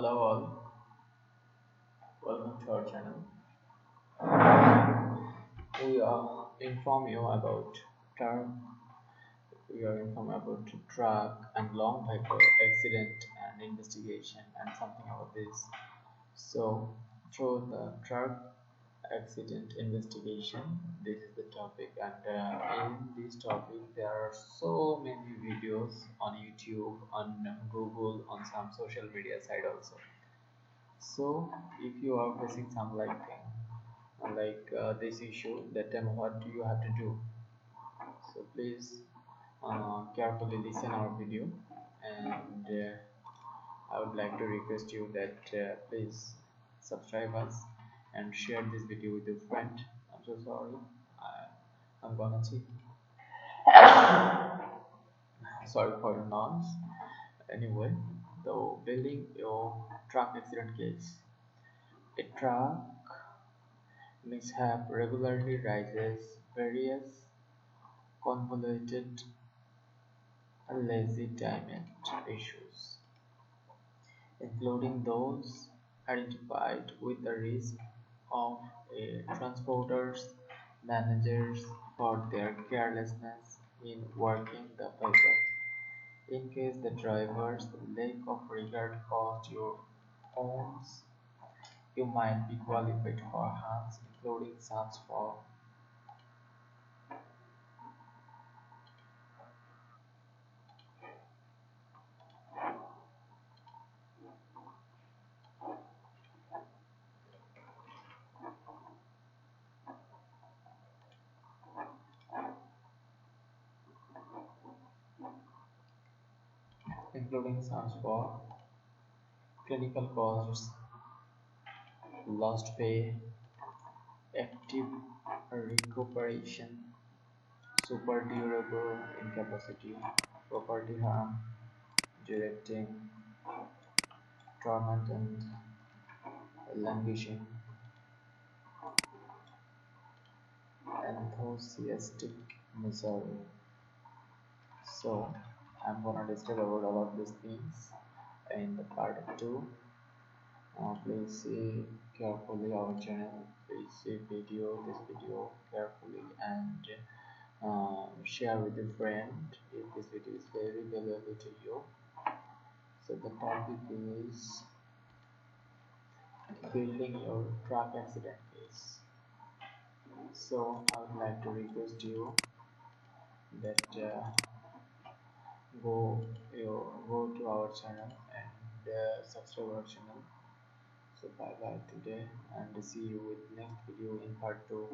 Hello all, welcome to our channel. We are inform you about truck. We are informed about truck and long vehicle accident and investigation and something about this. So, through the truck accident investigation, this is the topic, and in this topic there are so many videos on YouTube, on Google, on some social media site also. So, if you are facing some this issue, that time what do you have to do? So please carefully listen our video, and I would like to request you that please subscribe us and share this video with your friend. I'm so sorry, I'm gonna cheat. Sorry for your noise. Anyway, though building your truck accident case, a truck mishap regularly raises various convoluted legitimate issues, including those identified with the risk of a transporter's managers for their carelessness in working the vehicle. In case the driver's lack of regard caused your owns, you might be qualified for harms, including sums for including sums for clinical costs, lost pay, active recuperation, super durable incapacity, property harm, directing, torment and languishing, enthusiastic misery. So I'm gonna discuss about all of these things in the part 2. Please see carefully our channel. Please see this video carefully, and share with a friend if this video is very valuable to you. So the topic is building your truck accident case. So I would like to request you that go to our channel and subscribe our channel. So bye bye today, and see you with next video in part 2.